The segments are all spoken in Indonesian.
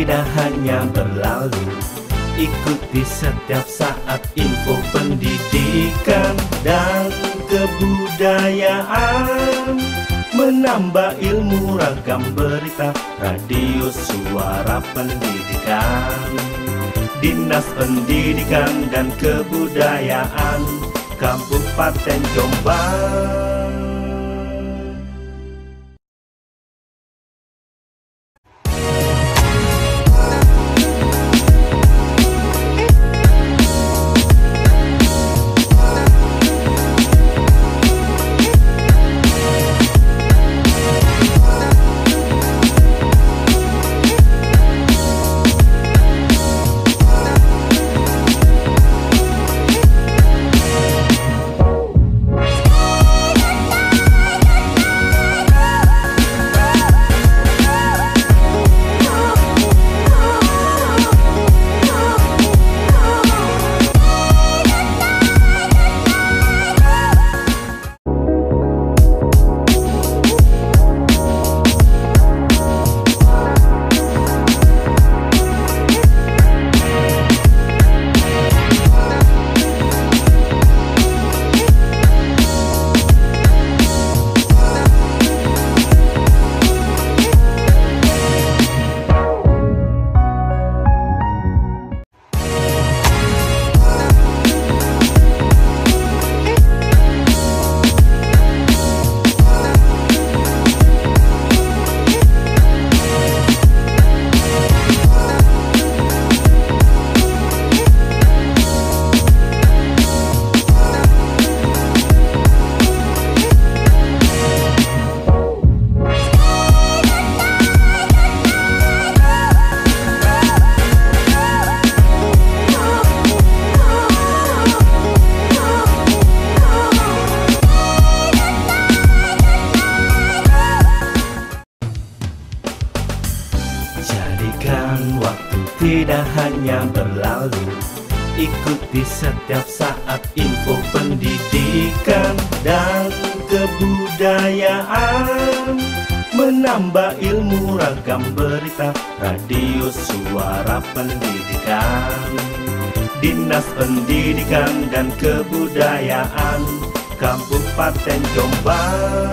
tidak hanya berlalu. Ikuti setiap saat info pendidikan dan kebudayaan, menambah ilmu ragam berita. Radio Suara Pendidikan, Dinas Pendidikan dan Kebudayaan Kabupaten Jombang. Jadikan waktu tidak hanya berlalu. Ikuti setiap saat info pendidikan dan kebudayaan, menambah ilmu ragam berita. Radio Suara Pendidikan, Dinas Pendidikan dan Kebudayaan Kabupaten Jombang.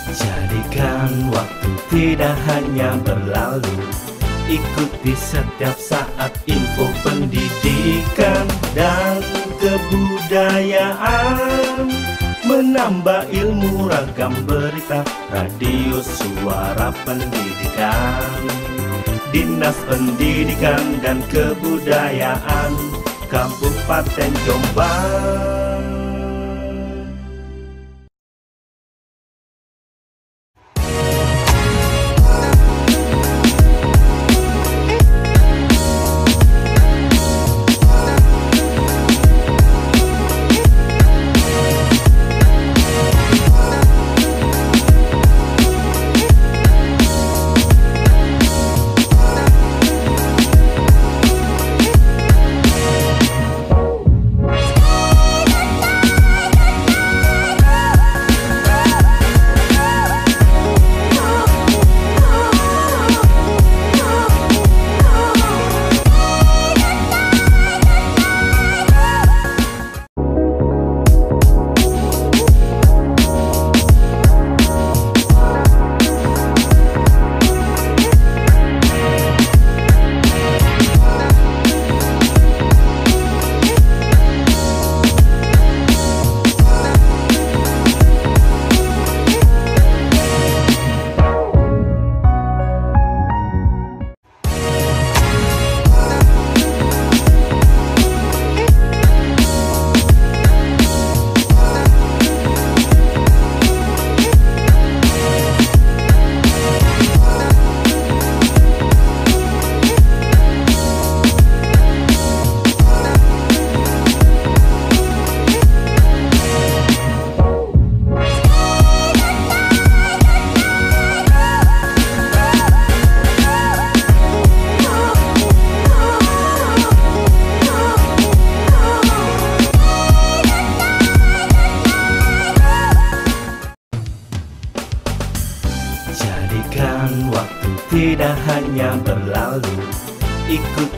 Jadikan waktu tidak hanya berlalu. Ikuti setiap saat info pendidikan dan kebudayaan, menambah ilmu ragam berita. Radio Suara Pendidikan, Dinas Pendidikan dan Kebudayaan Kabupaten Jombang.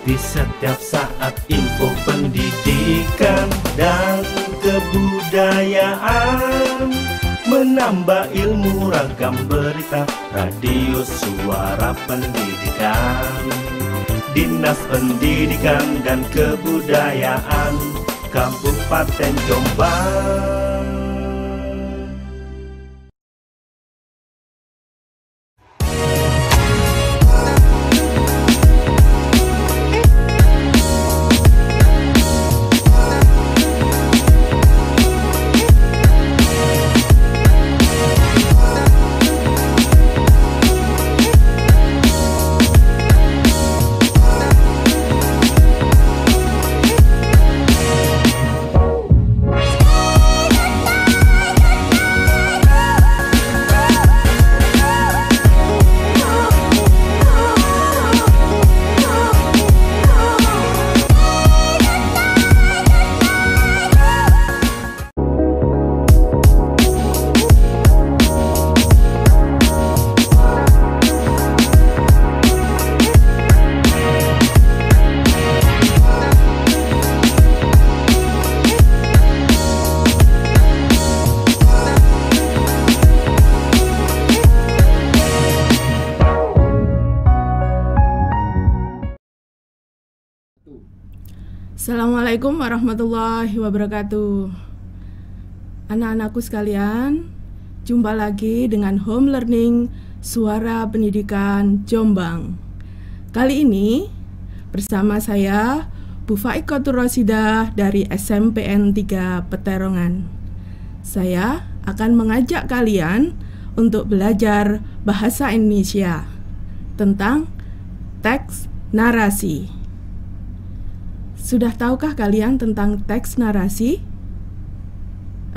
Di setiap saat info pendidikan dan kebudayaan, menambah ilmu ragam berita, radio suara pendidikan. Dinas Pendidikan dan Kebudayaan Kabupaten Jombang. Assalamualaikum warahmatullahi wabarakatuh. Anak-anakku sekalian, jumpa lagi dengan Home Learning Suara Pendidikan Jombang. Kali ini bersama saya Bu Faikotur Rosidah dari SMPN 3 Peterongan. Saya akan mengajak kalian untuk belajar bahasa Indonesia tentang teks narasi. Sudah tahukah kalian tentang teks narasi?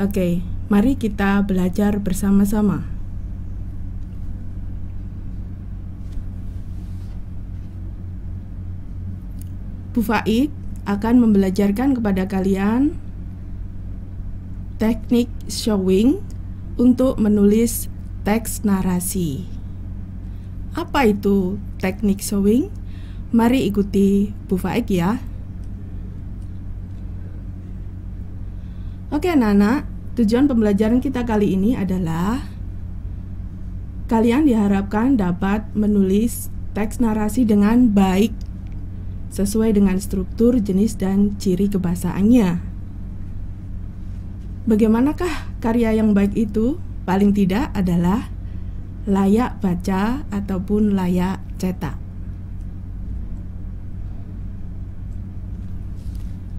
Oke, mari kita belajar bersama-sama. Bu Faik akan membelajarkan kepada kalian teknik showing untuk menulis teks narasi. Apa itu teknik showing? Mari ikuti Bu Faik ya. Oke anak-anak, tujuan pembelajaran kita kali ini adalah kalian diharapkan dapat menulis teks narasi dengan baik sesuai dengan struktur, jenis, dan ciri kebahasaannya. Bagaimanakah karya yang baik itu? Paling tidak adalah layak baca ataupun layak cetak.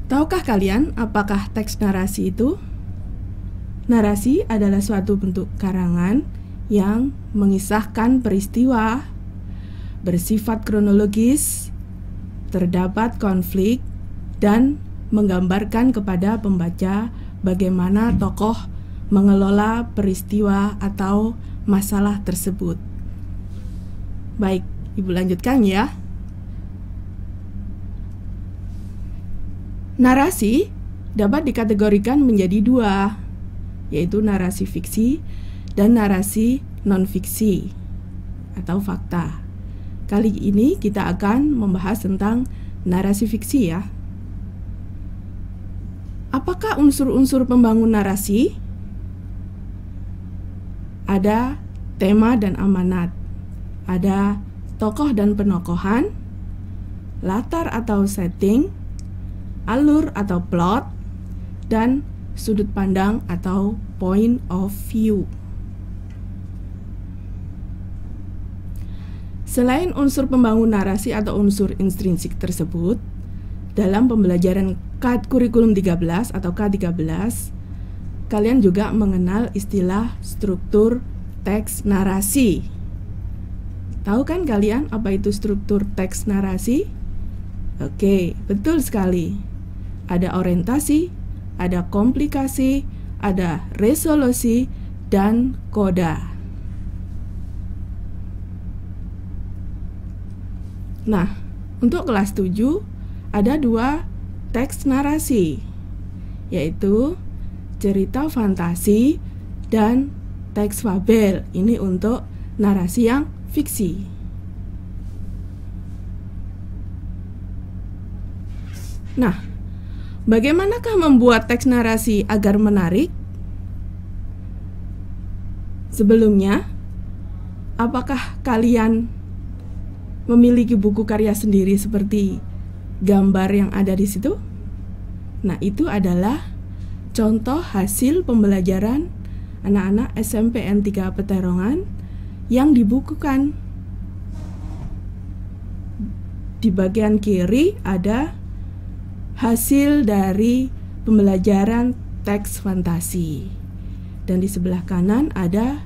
Tahukah kalian apakah teks narasi itu? Narasi adalah suatu bentuk karangan yang mengisahkan peristiwa, bersifat kronologis, terdapat konflik, dan menggambarkan kepada pembaca bagaimana tokoh mengelola peristiwa atau masalah tersebut. Baik, Ibu lanjutkan ya. Narasi dapat dikategorikan menjadi dua, yaitu narasi fiksi dan narasi non-fiksi atau fakta. Kali ini kita akan membahas tentang narasi fiksi ya. Apakah unsur-unsur pembangun narasi? Ada tema dan amanat, ada tokoh dan penokohan, latar atau setting, alur atau plot, dan sudut pandang atau point of view. Selain unsur pembangun narasi atau unsur intrinsik tersebut, dalam pembelajaran kurikulum 13 atau K13, kalian juga mengenal istilah struktur teks narasi. Tahu kan kalian apa itu struktur teks narasi? Oke, betul sekali. Ada orientasi, ada komplikasi, ada resolusi, dan koda. Nah, untuk kelas 7 ada dua teks narasi, yaitu cerita fantasi dan teks fabel. Ini untuk narasi yang fiksi. Nah, bagaimanakah membuat teks narasi agar menarik? Sebelumnya, apakah kalian memiliki buku karya sendiri seperti gambar yang ada di situ? Nah, itu adalah contoh hasil pembelajaran anak-anak SMP N3 Peterongan yang dibukukan. Di bagian kiri ada hasil dari pembelajaran teks fantasi, dan di sebelah kanan ada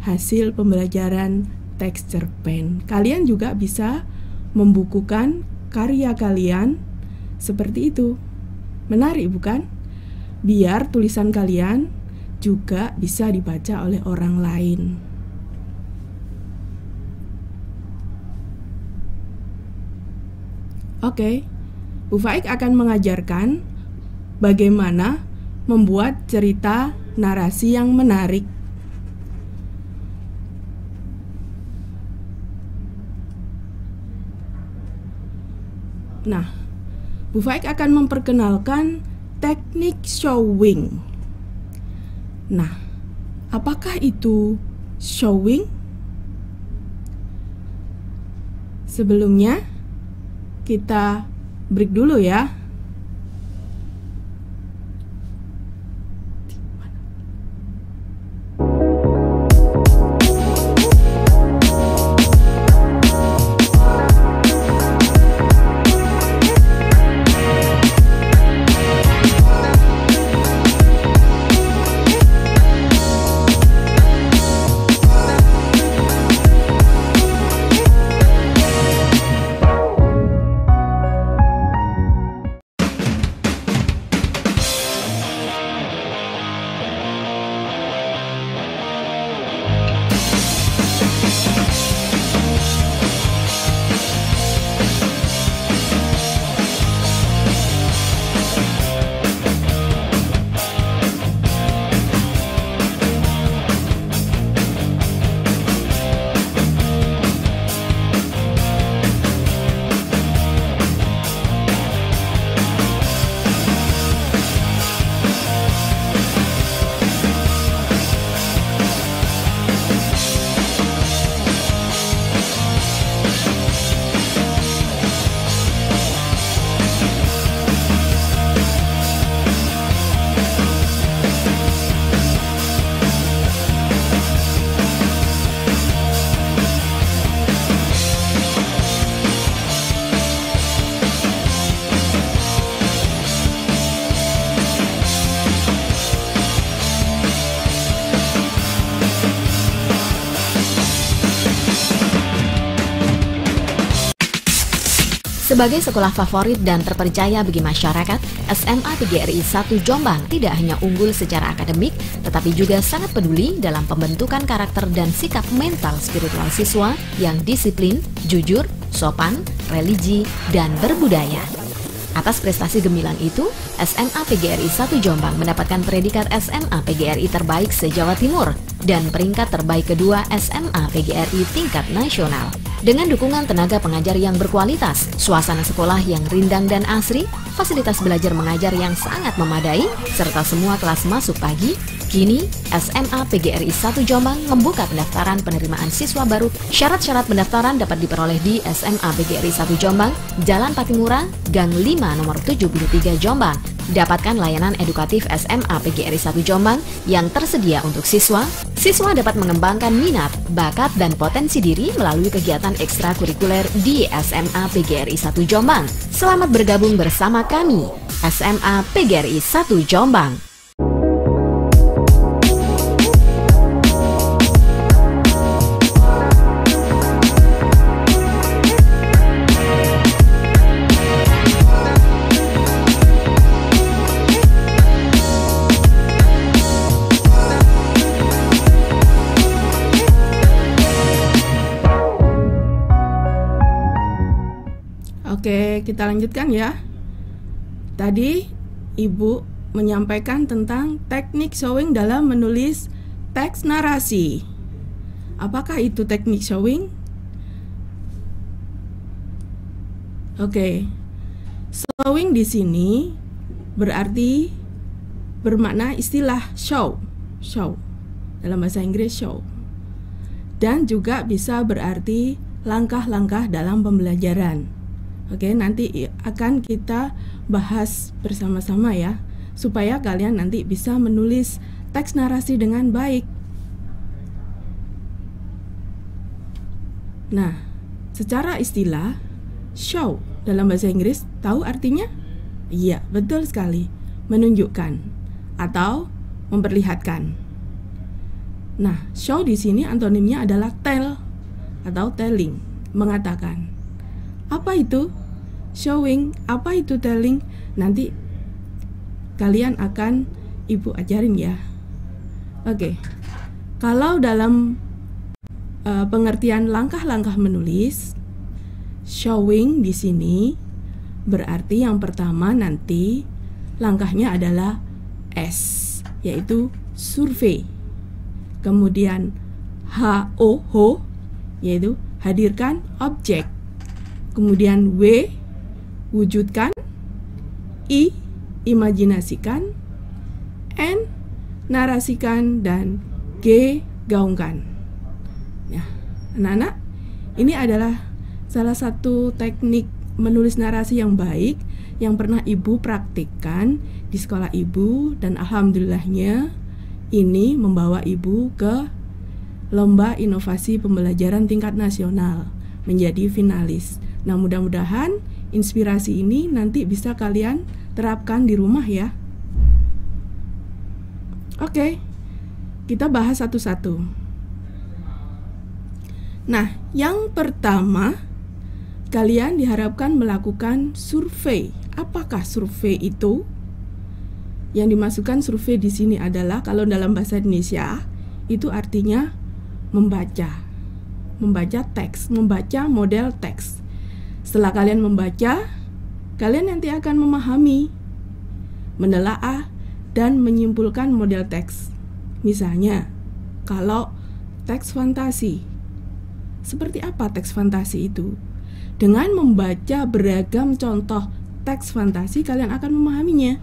hasil pembelajaran teks cerpen. Kalian juga bisa membukukan karya kalian seperti itu. Menarik bukan? Biar tulisan kalian juga bisa dibaca oleh orang lain. Oke, Bu Faik akan mengajarkan bagaimana membuat cerita narasi yang menarik. Nah, Bu Faik akan memperkenalkan teknik showing. Nah, apakah itu showing? Sebelumnya, kita break dulu ya. Sebagai sekolah favorit dan terpercaya bagi masyarakat, SMA PGRI 1 Jombang tidak hanya unggul secara akademik, tetapi juga sangat peduli dalam pembentukan karakter dan sikap mental spiritual siswa yang disiplin, jujur, sopan, religi, dan berbudaya. Atas prestasi gemilang itu, SMA PGRI 1 Jombang mendapatkan predikat SMA PGRI terbaik se-Jawa Timur dan peringkat terbaik kedua SMA PGRI tingkat nasional. Dengan dukungan tenaga pengajar yang berkualitas, suasana sekolah yang rindang dan asri, fasilitas belajar mengajar yang sangat memadai, serta semua kelas masuk pagi, kini SMA PGRI 1 Jombang membuka pendaftaran penerimaan siswa baru. Syarat-syarat pendaftaran dapat diperoleh di SMA PGRI 1 Jombang, Jalan Patimura, Gang 5 nomor 73 Jombang. Dapatkan layanan edukatif SMA PGRI 1 Jombang yang tersedia untuk siswa. Siswa dapat mengembangkan minat, bakat, dan potensi diri melalui kegiatan ekstrakurikuler di SMA PGRI 1 Jombang. Selamat bergabung bersama kami, SMA PGRI 1 Jombang. Oke, kita lanjutkan ya. Tadi Ibu menyampaikan tentang teknik showing dalam menulis teks narasi. Apakah itu teknik showing? Oke. Showing di sini berarti bermakna istilah show dalam bahasa Inggris show, dan juga bisa berarti langkah-langkah dalam pembelajaran. Oke, nanti akan kita bahas bersama-sama ya, supaya kalian nanti bisa menulis teks narasi dengan baik. Nah, secara istilah show dalam bahasa Inggris tahu artinya? Iya, betul sekali, menunjukkan atau memperlihatkan. Nah, show di sini antonimnya adalah tell atau telling, mengatakan. Apa itu showing? Apa itu telling? Nanti kalian akan Ibu ajarin ya. Oke. Kalau dalam pengertian langkah-langkah menulis, showing di sini berarti yang pertama nanti langkahnya adalah S, yaitu survei. Kemudian HO, yaitu hadirkan objek. Kemudian W, wujudkan. I, imajinasikan. N, narasikan. Dan G, gaungkan. Nah, anak-anak, ini adalah salah satu teknik menulis narasi yang baik yang pernah Ibu praktikkan di sekolah Ibu, dan alhamdulillahnya ini membawa Ibu ke Lomba Inovasi Pembelajaran Tingkat Nasional, menjadi finalis. Nah, mudah-mudahan inspirasi ini nanti bisa kalian terapkan di rumah ya. Oke, kita bahas satu-satu. Nah, yang pertama, kalian diharapkan melakukan survei. Apakah survei itu? Yang dimasukkan survei di sini adalah, kalau dalam bahasa Indonesia itu artinya membaca teks, membaca model teks. Setelah kalian membaca, kalian nanti akan memahami, menelaah, dan menyimpulkan model teks. Misalnya, kalau teks fantasi, seperti apa teks fantasi itu? Dengan membaca beragam contoh teks fantasi, kalian akan memahaminya.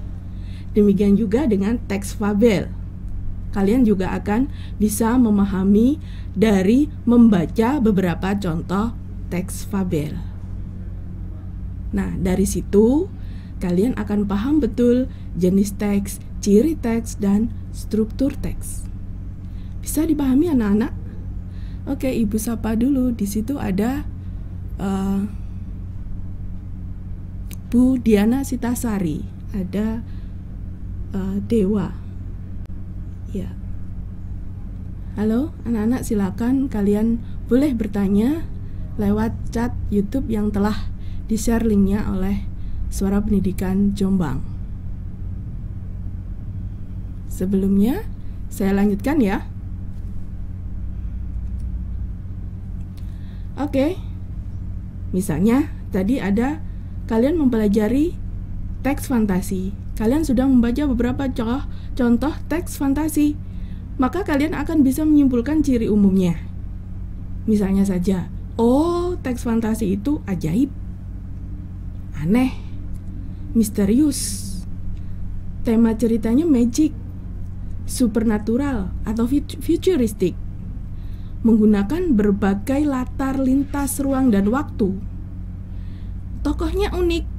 Demikian juga dengan teks fabel. Kalian juga akan bisa memahami dari membaca beberapa contoh teks fabel. Nah, dari situ kalian akan paham betul jenis teks, ciri teks, dan struktur teks. Bisa dipahami anak-anak? Oke, Ibu sapa dulu. Di situ ada Bu Diana Sitasari, ada Dewa. Ya. Halo anak-anak, silakan kalian boleh bertanya lewat chat YouTube yang telah di-share linknya oleh Suara Pendidikan Jombang. Sebelumnya saya lanjutkan ya. Oke. Misalnya tadi ada kalian mempelajari teks fantasi. Kalian sudah membaca beberapa contoh teks fantasi. Maka kalian akan bisa menyimpulkan ciri umumnya. Misalnya saja, oh, teks fantasi itu ajaib, aneh, misterius. Tema ceritanya magic, supernatural, atau futuristik. Menggunakan berbagai latar lintas ruang dan waktu. Tokohnya unik.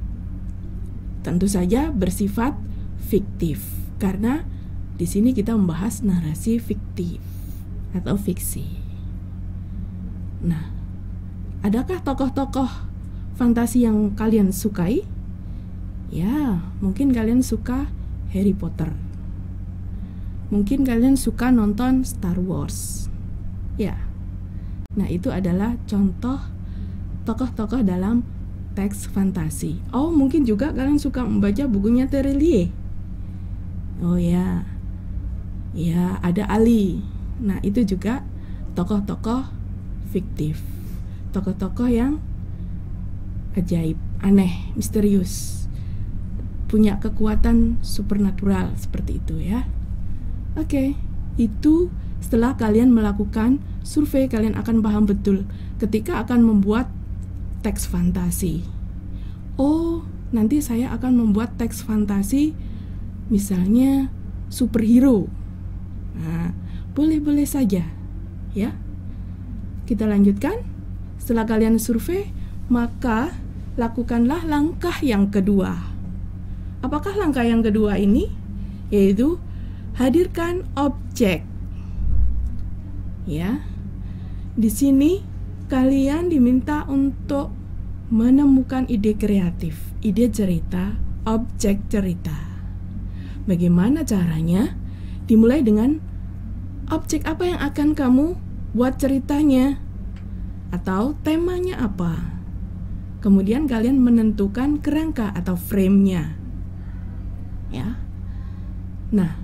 Tentu saja bersifat fiktif, karena di sini kita membahas narasi fiktif atau fiksi. Nah, adakah tokoh-tokoh fantasi yang kalian sukai? Ya, mungkin kalian suka Harry Potter. Mungkin kalian suka nonton Star Wars. Ya. Nah, itu adalah contoh tokoh-tokoh dalam teks fantasi. Oh, mungkin juga kalian suka membaca bukunya Terelie. Oh ya. Ya, ada Ali. Nah, itu juga tokoh-tokoh fiktif. Tokoh-tokoh yang ajaib, aneh, misterius. Punya kekuatan supernatural seperti itu ya. Oke, itu setelah kalian melakukan survei, kalian akan paham betul ketika akan membuat teks fantasi. Oh, nanti saya akan membuat teks fantasi, misalnya superhero. Nah, boleh-boleh saja, ya. Kita lanjutkan. Setelah kalian survei, maka lakukanlah langkah yang kedua. Apakah langkah yang kedua ini? Yaitu hadirkan objek. Ya. Di sini kalian diminta untuk menemukan ide kreatif, ide cerita, objek cerita. Bagaimana caranya? Dimulai dengan objek apa yang akan kamu buat ceritanya, atau temanya apa. Kemudian kalian menentukan kerangka atau frame-nya. Ya. Nah,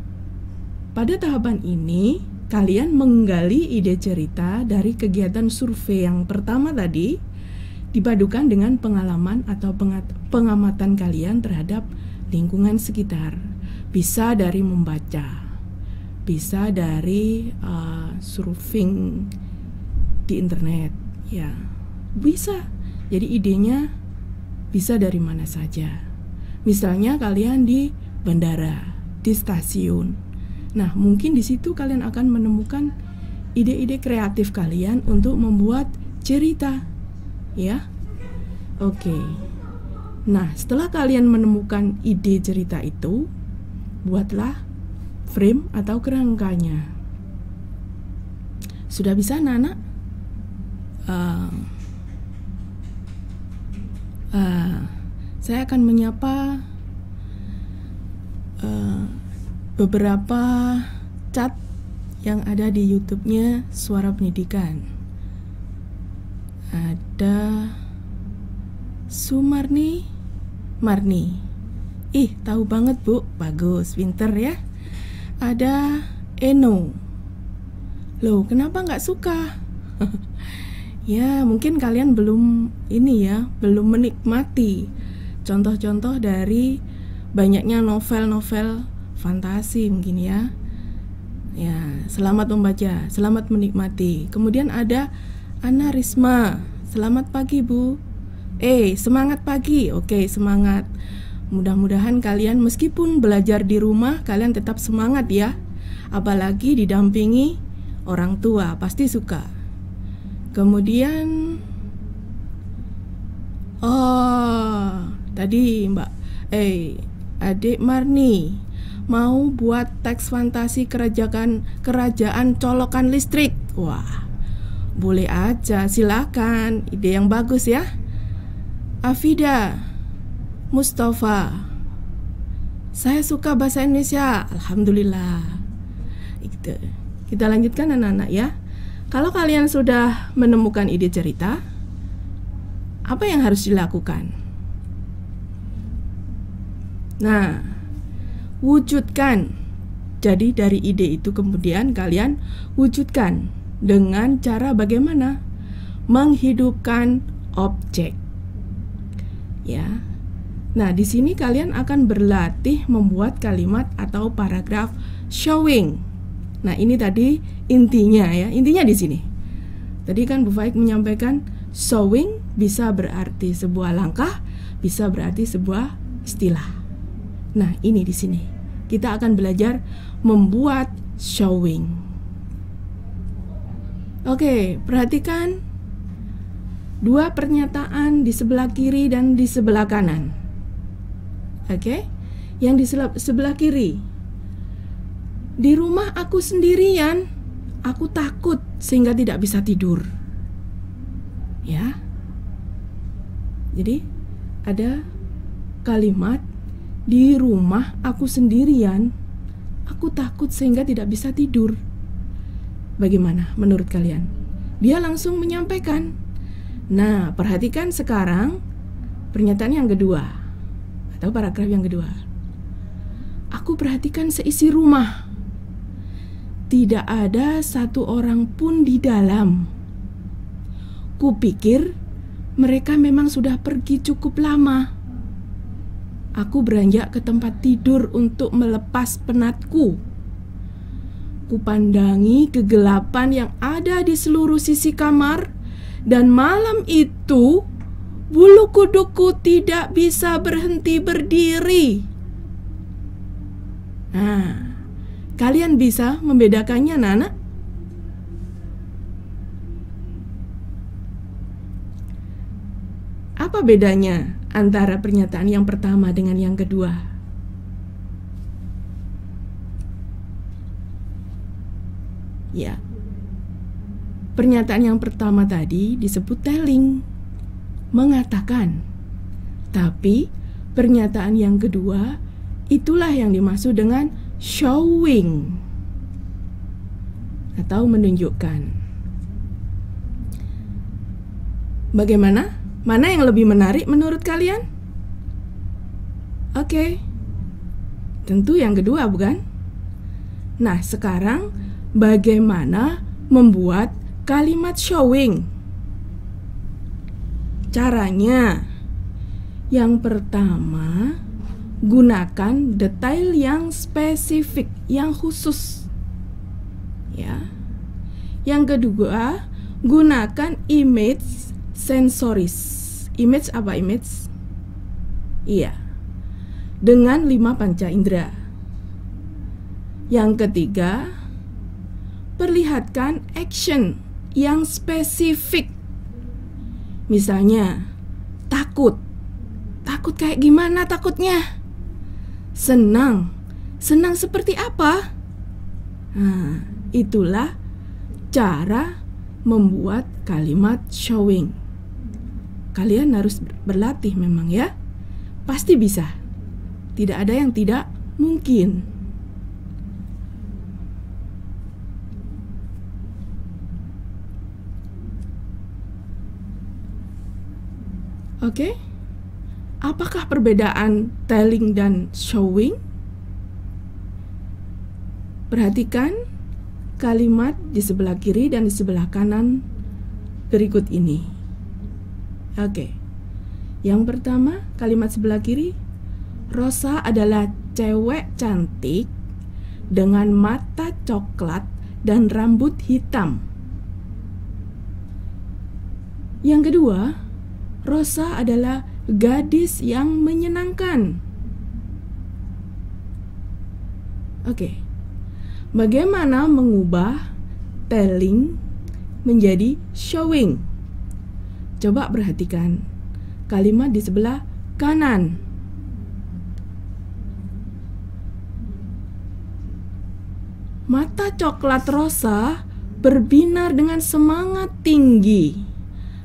pada tahapan ini kalian menggali ide cerita dari kegiatan survei yang pertama tadi, dipadukan dengan pengalaman atau pengamatan kalian terhadap lingkungan sekitar. Bisa dari membaca, bisa dari surfing di internet, ya, bisa. Jadi idenya bisa dari mana saja. Misalnya kalian di bandara, di stasiun. Nah, mungkin di situ kalian akan menemukan ide-ide kreatif kalian untuk membuat cerita. Ya, oke. Nah, setelah kalian menemukan ide cerita itu, buatlah frame atau kerangkanya. Sudah bisa, anak-anak? Saya akan menyapa beberapa chat yang ada di YouTube-nya Suara Pendidikan. Ada Sumarni, Marni. Ih, tahu banget, Bu. Bagus, pinter ya. Ada Eno. Loh, kenapa nggak suka? Ya, mungkin kalian belum belum menikmati contoh-contoh dari banyaknya novel-novel fantasi mungkin ya. Ya, selamat membaca, selamat menikmati. Kemudian ada Ana Risma, selamat pagi Bu. Semangat pagi. Oke, semangat. Mudah-mudahan kalian meskipun belajar di rumah, kalian tetap semangat ya. Apalagi didampingi orang tua, pasti suka. Kemudian tadi Mbak Adik Marni mau buat teks fantasi kerajaan colokan listrik. Wah, boleh aja, silakan. Ide yang bagus ya. Afida, Mustafa, saya suka bahasa Indonesia. Alhamdulillah. Gitu. Kita lanjutkan anak-anak ya. Kalau kalian sudah menemukan ide cerita, apa yang harus dilakukan? Nah, wujudkan. Jadi dari ide itu kemudian kalian wujudkan dengan cara bagaimana? Menghidupkan objek. Ya. Nah, di sini kalian akan berlatih membuat kalimat atau paragraf showing. Nah, ini tadi intinya ya. Intinya di sini. Tadi kan Bu Faik menyampaikan showing bisa berarti sebuah langkah, bisa berarti sebuah istilah. Nah, ini di sini. Kita akan belajar membuat showing. Oke, perhatikan dua pernyataan di sebelah kiri dan di sebelah kanan. Oke, yang di sebelah kiri. Di rumah aku sendirian, aku takut sehingga tidak bisa tidur. Ya. Jadi ada kalimat, di rumah aku sendirian, aku takut sehingga tidak bisa tidur. Bagaimana menurut kalian? Dia langsung menyampaikan. Nah, perhatikan sekarang pernyataan yang kedua atau paragraf yang kedua. Aku perhatikan seisi rumah. Tidak ada satu orang pun di dalam. Kupikir mereka memang sudah pergi cukup lama. Aku beranjak ke tempat tidur untuk melepas penatku. Kupandangi kegelapan yang ada di seluruh sisi kamar, dan malam itu Bulu kuduku tidak bisa berhenti berdiri. Nah, kalian bisa membedakannya, Nana? Apa bedanya antara pernyataan yang pertama dengan yang kedua? Ya, pernyataan yang pertama tadi disebut telling, mengatakan. Tapi pernyataan yang kedua itulah yang dimaksud dengan showing atau menunjukkan. Bagaimana? Mana yang lebih menarik menurut kalian? Oke, tentu yang kedua, bukan? Nah, sekarang bagaimana membuat kalimat showing? Caranya, yang pertama, gunakan detail yang spesifik, yang khusus. Ya. Yang kedua, gunakan image sensoris. Image apa image? Iya, dengan 5 panca indera. Yang ketiga, perlihatkan action yang spesifik. Misalnya, takut. Takut kayak gimana takutnya? Senang. Senang seperti apa? Nah, itulah cara membuat kalimat showing. Kalian harus berlatih memang ya. Pasti bisa. Tidak ada yang tidak mungkin. Oke. Apakah perbedaan telling dan showing? Perhatikan kalimat di sebelah kiri dan di sebelah kanan berikut ini. Oke. Yang pertama, kalimat sebelah kiri. Rosa adalah cewek cantik dengan mata coklat dan rambut hitam. Yang kedua, Rosa adalah gadis yang menyenangkan. Oke. Bagaimana mengubah telling menjadi showing? Coba perhatikan kalimat di sebelah kanan. Mata coklat Rosa berbinar dengan semangat tinggi.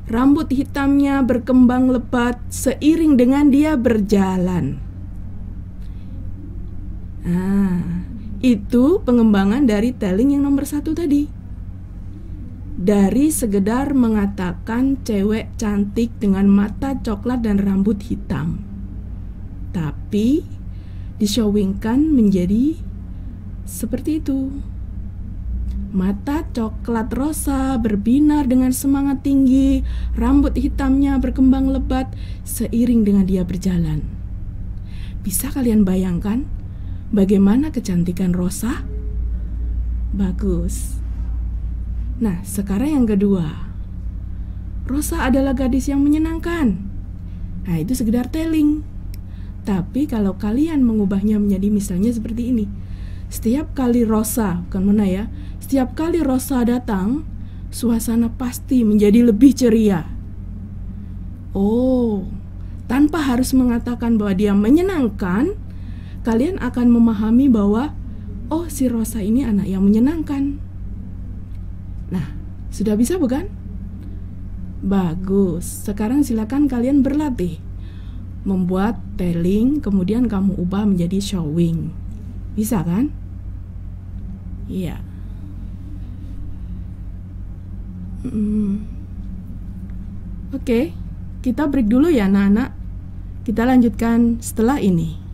Rambut hitamnya berkembang lebat seiring dengan dia berjalan. Nah, itu pengembangan dari telling yang nomor 1 tadi. Dari sekedar mengatakan cewek cantik dengan mata coklat dan rambut hitam, tapi dishowingkan menjadi seperti itu. Mata coklat Rosa berbinar dengan semangat tinggi, rambut hitamnya berkembang lebat seiring dengan dia berjalan. Bisa kalian bayangkan bagaimana kecantikan Rosa? Bagus. Nah, sekarang yang kedua. Rosa adalah gadis yang menyenangkan. Nah, itu sekedar telling. Tapi kalau kalian mengubahnya menjadi misalnya seperti ini. Setiap kali Rosa, bukan mana ya, setiap kali Rosa datang, suasana pasti menjadi lebih ceria. Oh, tanpa harus mengatakan bahwa dia menyenangkan, kalian akan memahami bahwa, oh, si Rosa ini anak yang menyenangkan. Nah, sudah bisa bukan? Bagus. Sekarang silakan kalian berlatih membuat telling, kemudian kamu ubah menjadi showing. Bisa kan? Iya. Oke, kita break dulu ya anak-anak. Kita lanjutkan setelah ini.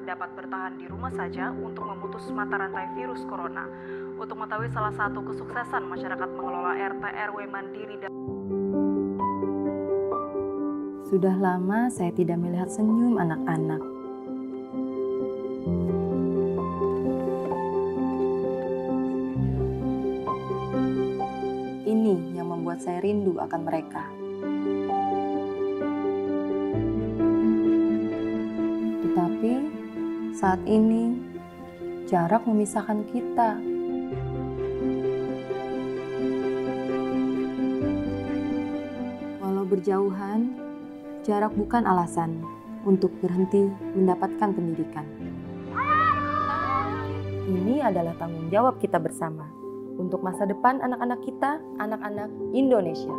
dapat bertahan di rumah saja untuk memutus mata rantai virus corona. Untuk mengetahui salah satu kesuksesan masyarakat mengelola RT RW mandiri dan Sudah lama saya tidak melihat senyum anak-anak. Ini yang membuat saya rindu akan mereka. Tetapi saat ini jarak memisahkan kita. Walau berjauhan, jarak bukan alasan untuk berhenti mendapatkan pendidikan. Ini adalah tanggung jawab kita bersama untuk masa depan anak-anak kita, anak-anak Indonesia.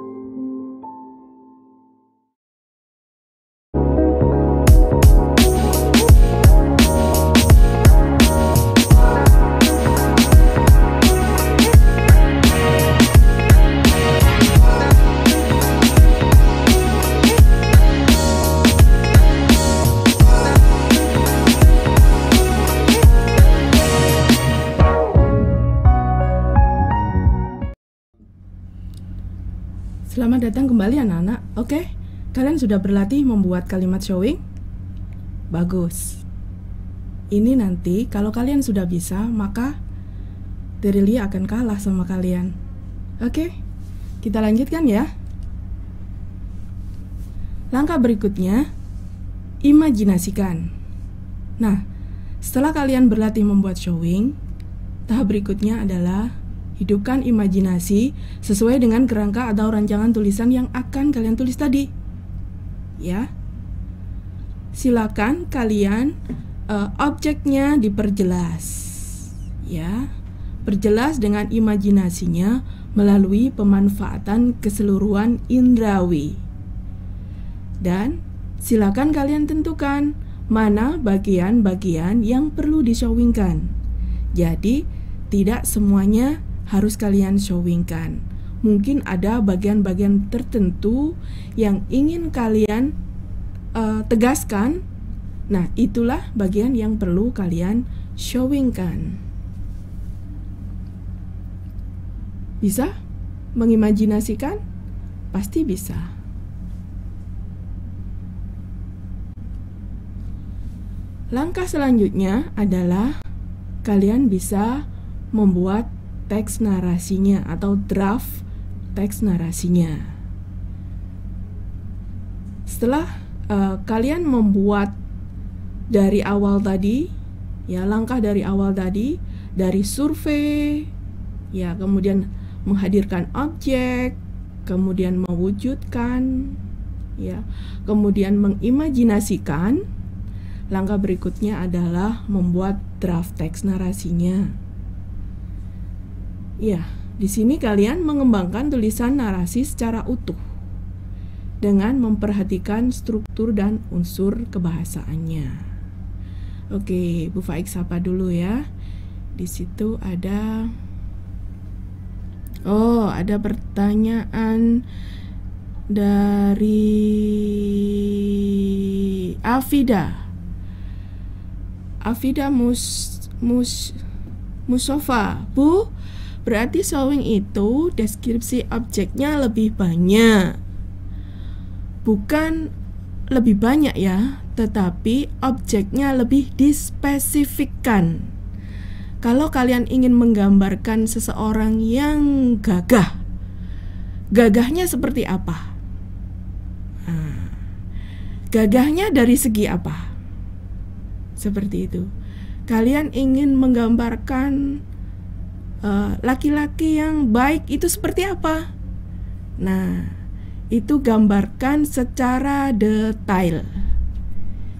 Selamat datang kembali anak-anak. Oke, kalian sudah berlatih membuat kalimat showing? Bagus. Ini nanti kalau kalian sudah bisa, maka Derilia akan kalah sama kalian. Oke, kita lanjutkan ya. Langkah berikutnya, imajinasikan. Nah, setelah kalian berlatih membuat showing, tahap berikutnya adalah hidupkan imajinasi sesuai dengan kerangka atau rancangan tulisan yang akan kalian tulis tadi. Ya. Silakan kalian objeknya diperjelas. Ya. Perjelas dengan imajinasinya melalui pemanfaatan keseluruhan indrawi. Dan silakan kalian tentukan mana bagian-bagian yang perlu di-showingkan. Jadi, tidak semuanya harus kalian showingkan. Mungkin ada bagian-bagian tertentu yang ingin kalian tegaskan. Nah, itulah bagian yang perlu kalian showingkan. Bisa mengimajinasikan? Pasti bisa. Langkah selanjutnya adalah kalian bisa membuat teks narasinya atau draft teks narasinya. Setelah kalian membuat dari awal tadi, ya langkah dari awal tadi, dari survei, ya kemudian menghadirkan objek, kemudian mewujudkan, ya kemudian mengimajinasikan. Langkah berikutnya adalah membuat draft teks narasinya. Ya, di sini kalian mengembangkan tulisan narasi secara utuh dengan memperhatikan struktur dan unsur kebahasaannya. Oke, Bu Faik sapa dulu ya. Di situ ada pertanyaan dari Afida Musofa. Bu, berarti showing itu deskripsi objeknya lebih banyak. Bukan lebih banyak ya, tetapi objeknya lebih dispesifikkan. Kalau kalian ingin menggambarkan seseorang yang gagah, gagahnya seperti apa? Nah, gagahnya dari segi apa? Seperti itu. Kalian ingin menggambarkan laki-laki yang baik itu seperti apa? Nah, itu gambarkan secara detail.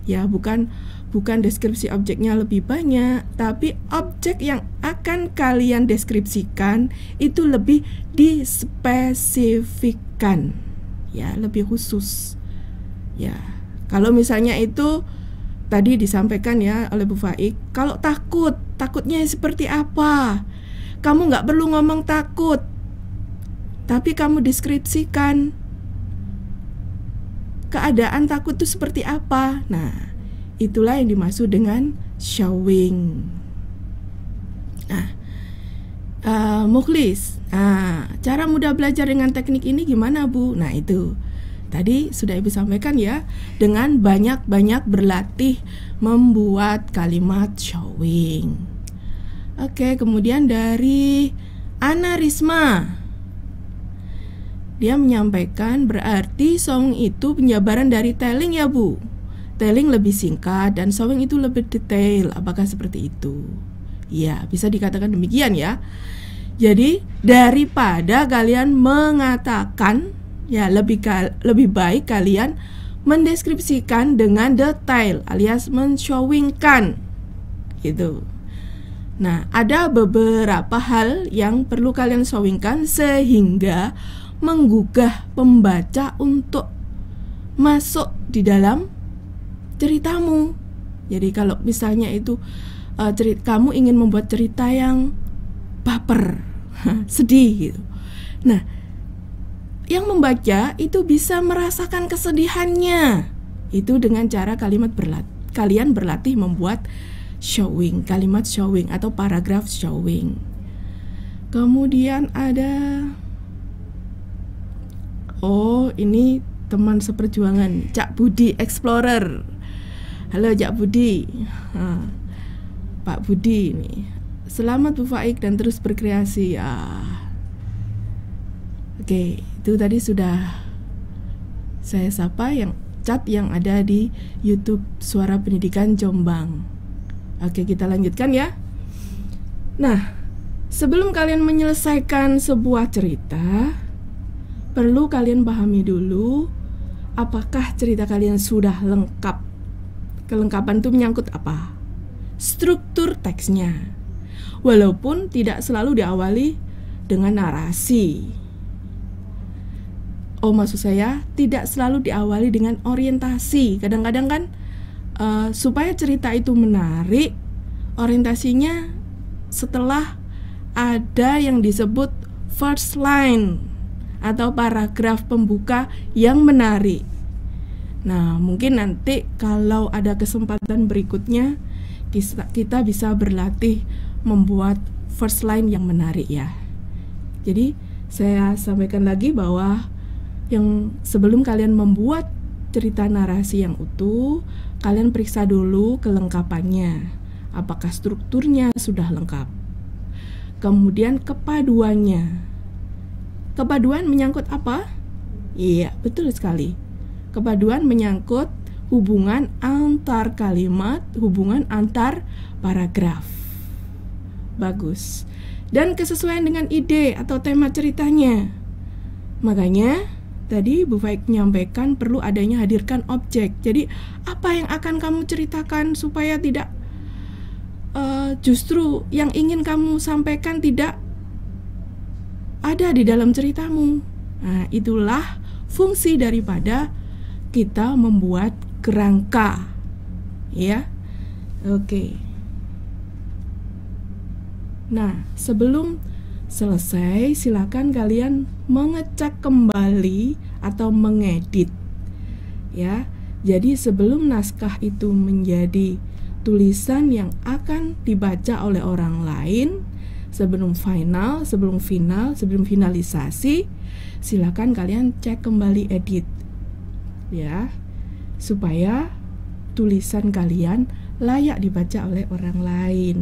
Ya, bukan deskripsi objeknya lebih banyak, tapi objek yang akan kalian deskripsikan itu lebih dispesifikkan. Ya, lebih khusus. Ya. Kalau misalnya itu tadi disampaikan ya oleh Bu Faik, kalau takutnya seperti apa? Kamu nggak perlu ngomong takut, tapi kamu deskripsikan keadaan takut itu seperti apa. Nah, itulah yang dimaksud dengan showing. Nah, Mukhlis, cara mudah belajar dengan teknik ini gimana, Bu? Nah, itu tadi sudah Ibu sampaikan ya, dengan banyak-banyak berlatih membuat kalimat showing. Oke, kemudian dari Ana Risma, dia menyampaikan berarti showing itu penjabaran dari telling ya, Bu. Telling lebih singkat dan showing itu lebih detail. Apakah seperti itu? Ya, bisa dikatakan demikian ya. Jadi daripada kalian mengatakan, ya lebih baik kalian mendeskripsikan dengan detail alias menshowingkan gitu. Nah, ada beberapa hal yang perlu kalian showingkan sehingga menggugah pembaca untuk masuk di dalam ceritamu. Jadi kalau misalnya itu kamu ingin membuat cerita yang baper, sedih gitu. Nah, yang membaca itu bisa merasakan kesedihannya. Itu dengan cara kalian berlatih membuat showing, kalimat showing atau paragraf showing. Kemudian ada ini teman seperjuangan, Cak Budi Explorer. Halo Cak Budi. Pak Budi ini. Selamat Bu Faik dan terus berkreasi. Oke, itu tadi sudah saya sapa yang chat yang ada di YouTube Suara Pendidikan Jombang. Oke, kita lanjutkan ya. Nah, sebelum kalian menyelesaikan sebuah cerita, perlu kalian pahami dulu apakah cerita kalian sudah lengkap. Kelengkapan itu menyangkut apa? Struktur teksnya. Walaupun tidak selalu diawali dengan narasi. Maksud saya tidak selalu diawali dengan orientasi. Kadang-kadang kan supaya cerita itu menarik, orientasinya setelah ada yang disebut first line atau paragraf pembuka yang menarik. Nah, mungkin nanti kalau ada kesempatan berikutnya kita bisa berlatih membuat first line yang menarik ya. Jadi saya sampaikan lagi bahwa yang sebelum kalian membuat cerita narasi yang utuh, kalian periksa dulu kelengkapannya. Apakah strukturnya sudah lengkap? Kemudian kepaduannya. Kepaduan menyangkut apa? Iya, betul sekali. Kepaduan menyangkut hubungan antar kalimat, hubungan antar paragraf. Bagus. Dan kesesuaian dengan ide atau tema ceritanya. Makanya tadi Bu Faik menyampaikan perlu adanya hadirkan objek. Jadi apa yang akan kamu ceritakan supaya tidak justru yang ingin kamu sampaikan tidak ada di dalam ceritamu. Nah, itulah fungsi daripada kita membuat kerangka. Ya. Oke. Nah, sebelum selesai, silakan kalian mengecek kembali atau mengedit. Ya. Jadi sebelum naskah itu menjadi tulisan yang akan dibaca oleh orang lain, sebelum finalisasi, silakan kalian cek kembali edit. Ya. Supaya tulisan kalian layak dibaca oleh orang lain.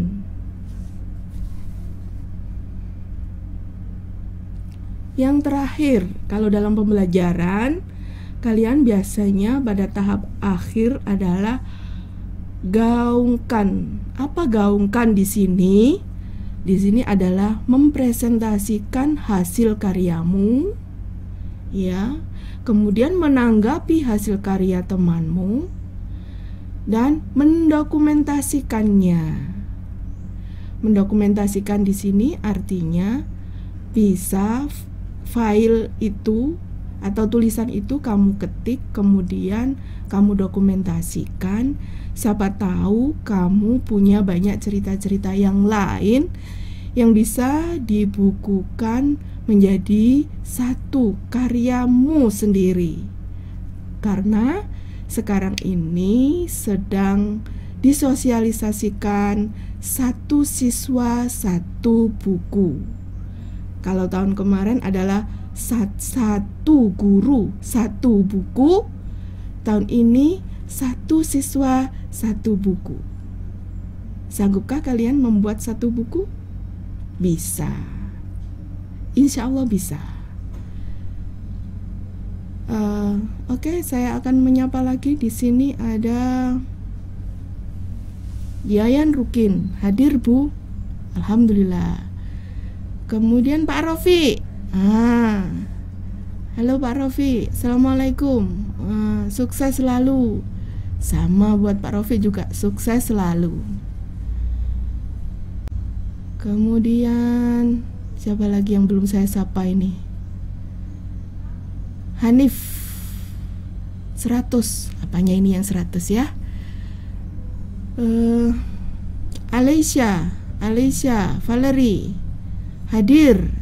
Yang terakhir, kalau dalam pembelajaran, kalian biasanya pada tahap akhir adalah gaungkan. Apa gaungkan di sini? Di sini adalah mempresentasikan hasil karyamu, ya. Kemudian menanggapi hasil karya temanmu dan mendokumentasikannya. Mendokumentasikan di sini artinya bisa file itu atau tulisan itu kamu ketik, kemudian kamu dokumentasikan. Siapa tahu kamu punya banyak cerita-cerita yang lain yang bisa dibukukan menjadi satu karyamu sendiri. Karena sekarang ini sedang disosialisasikan 1 siswa 1 buku. Kalau tahun kemarin adalah 1 guru 1 buku, tahun ini 1 siswa 1 buku. Sanggupkah kalian membuat 1 buku? Bisa. Insya Allah bisa. Oke, saya akan menyapa lagi. Di sini ada Yayan Rukin. Hadir, Bu? Alhamdulillah. Kemudian Pak Rofi. Halo Pak Rofi. Assalamualaikum. Sukses selalu. Sama buat Pak Rofi juga, sukses selalu. Kemudian siapa lagi yang belum saya sapa ini? Hanif 100. Apanya ini yang 100 ya? Alicia, Valerie hadir.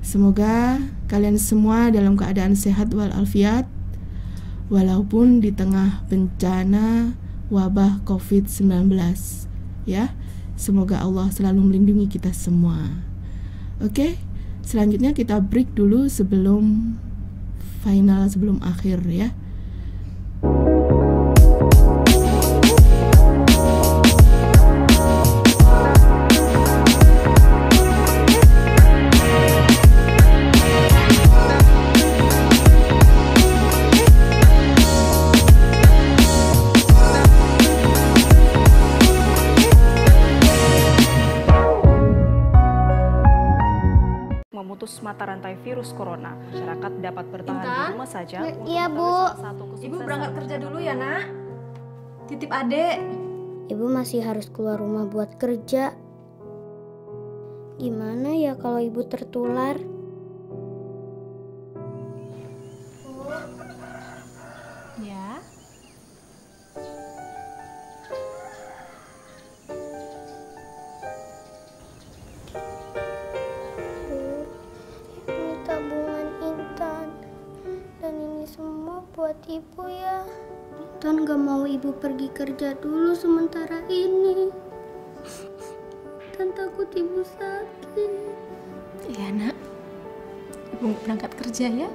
Semoga kalian semua dalam keadaan sehat walafiat walaupun di tengah bencana wabah COVID-19 ya. Semoga Allah selalu melindungi kita semua. Oke, selanjutnya kita break dulu sebelum final, sebelum akhir ya. Memutus mata rantai virus corona, masyarakat dapat bertahan di rumah saja. Iya, Bu. Ibu berangkat kerja dulu ya, Nak. Titip adek. Ibu masih harus keluar rumah buat kerja. Gimana ya kalau ibu tertular? Ya. Ini tabungan Intan. Dan ini semua buat ibu ya. Intan gak mau ibu pergi kerja dulu sementara ini. Intan takut ibu sakit. Iya, Nak. Ibu berangkat kerja ya.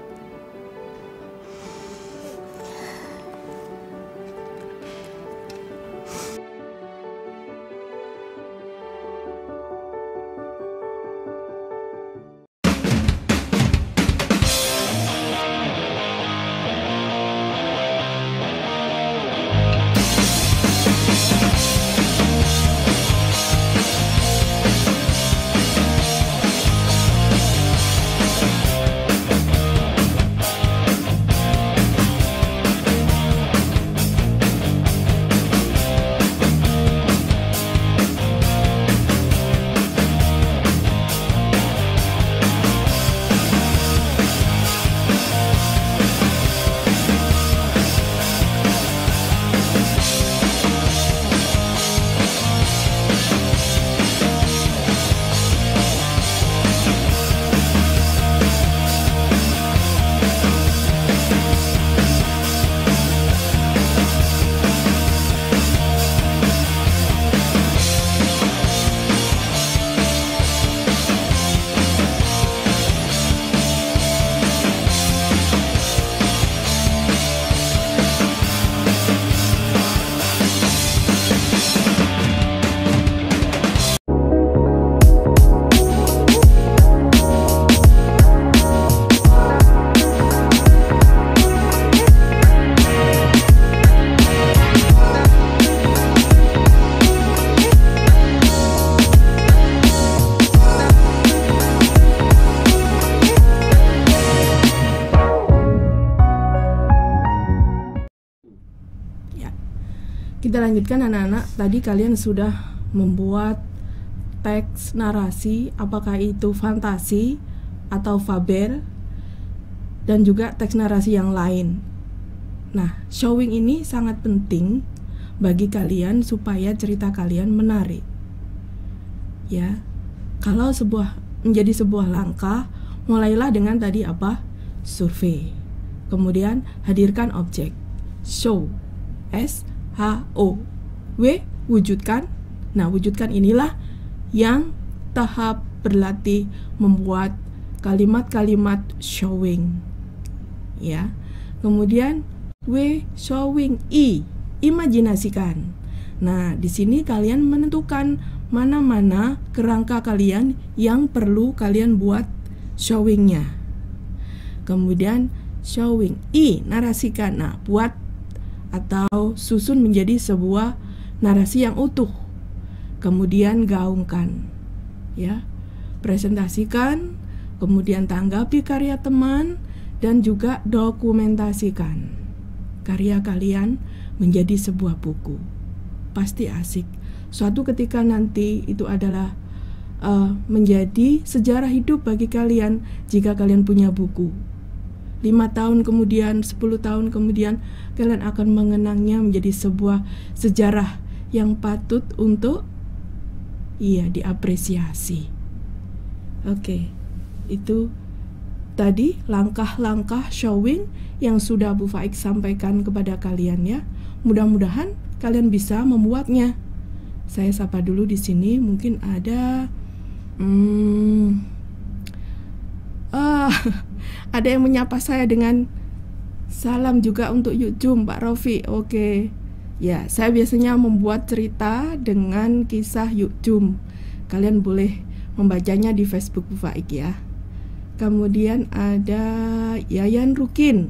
Kita lanjutkan anak-anak. Tadi kalian sudah membuat teks narasi, apakah itu fantasi atau fabel, dan juga teks narasi yang lain. Nah, showing ini sangat penting bagi kalian supaya cerita kalian menarik. Ya, kalau menjadi sebuah langkah, mulailah dengan tadi apa? Survei. Kemudian hadirkan objek. show, S-H-O. W, wujudkan. Nah, wujudkan inilah yang tahap berlatih membuat kalimat-kalimat showing. Ya. Kemudian W, showing. I, imajinasikan. Nah, di sini kalian menentukan mana-mana kerangka kalian yang perlu kalian buat showingnya. Kemudian showing. I, narasikan. Nah, buat atau susun menjadi sebuah narasi yang utuh. Kemudian gaungkan. Ya. Presentasikan, kemudian tanggapi karya teman dan juga dokumentasikan karya kalian menjadi sebuah buku. Pasti asik. Suatu ketika nanti itu adalah menjadi sejarah hidup bagi kalian jika kalian punya buku. 5 tahun kemudian, 10 tahun kemudian, kalian akan mengenangnya menjadi sebuah sejarah yang patut untuk diapresiasi. Oke, itu tadi langkah-langkah showing yang sudah Bu Faik sampaikan kepada kalian ya. Mudah-mudahan kalian bisa membuatnya. Saya sapa dulu di sini, mungkin ada ada yang menyapa saya dengan salam juga untuk Yukjum, Pak Rofi. Oke. Ya, saya biasanya membuat cerita dengan kisah Yukjum. Kalian boleh membacanya di Facebook Bu Faik ya. Kemudian ada Yayan Rukin.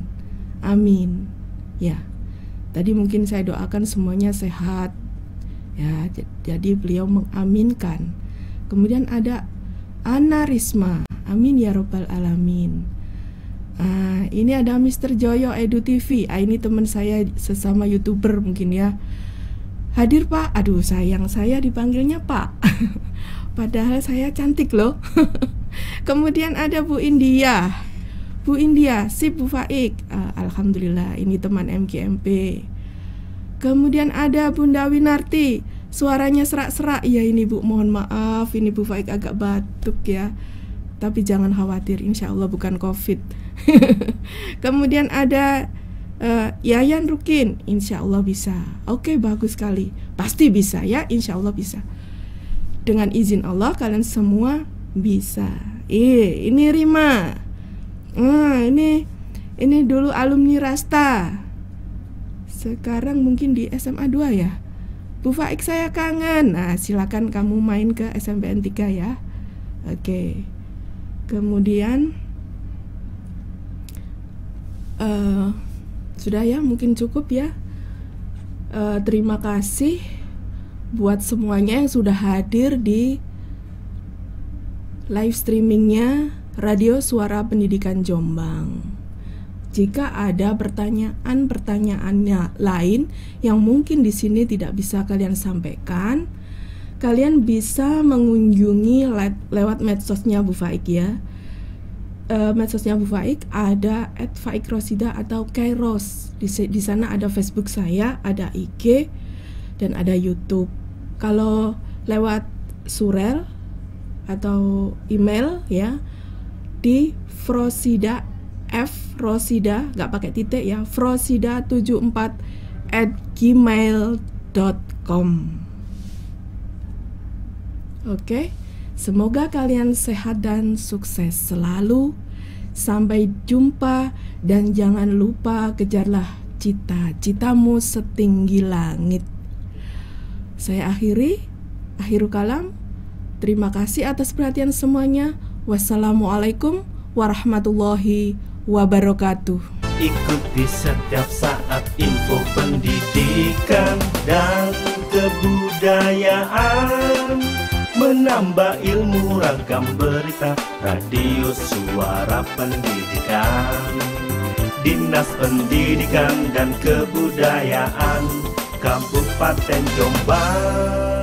Amin. Ya. Tadi mungkin saya doakan semuanya sehat. Ya, jadi beliau mengaminkan. Kemudian ada Ana Risma. Amin ya robbal alamin. Ini ada Mr. Joyo Edu TV. Ini teman saya sesama YouTuber mungkin ya. Hadir Pak. Aduh, sayang saya dipanggilnya Pak. Padahal saya cantik loh. Kemudian ada Bu India. Bu India, sip Bu Faik. Alhamdulillah, ini teman MGMP. Kemudian ada Bunda Winarti, suaranya serak-serak. Ya ini Bu, mohon maaf, ini Bu Faik agak batuk ya. Tapi jangan khawatir, insya Allah bukan COVID. Kemudian ada Yayan Rukin, insya Allah bisa. Oke, bagus sekali. Pasti bisa ya, insya Allah bisa. Dengan izin Allah kalian semua bisa. Ini Rima. Ini dulu alumni Rasta. Sekarang mungkin di SMA 2 ya. Bu Faik saya kangen. Nah, silakan kamu main ke SMPN 3 ya. Oke. Kemudian sudah ya, mungkin cukup ya. Terima kasih buat semuanya yang sudah hadir di live streamingnya Radio Suara Pendidikan Jombang. Jika ada pertanyaan-pertanyaannya lain yang mungkin di sini tidak bisa kalian sampaikan, kalian bisa mengunjungi lewat medsosnya Bu Faik ya. Medsosnya Bu Faik ada @faikrosida atau Kairos. Di sana ada Facebook saya, ada IG, dan ada YouTube. Kalau lewat surel atau email ya, di Frosida, Frosida nggak pakai titik ya, frosida74@gmail.com. Oke, semoga kalian sehat dan sukses selalu. Sampai jumpa dan jangan lupa kejarlah cita-citamu setinggi langit. Saya akhirul kalam. Terima kasih atas perhatian semuanya. Wassalamualaikum warahmatullahi wabarakatuh. Ikuti setiap saat info pendidikan dan kebudayaan, menambah ilmu ragam berita. Radio Suara Pendidikan, Dinas Pendidikan dan Kebudayaan Kabupaten Jombang.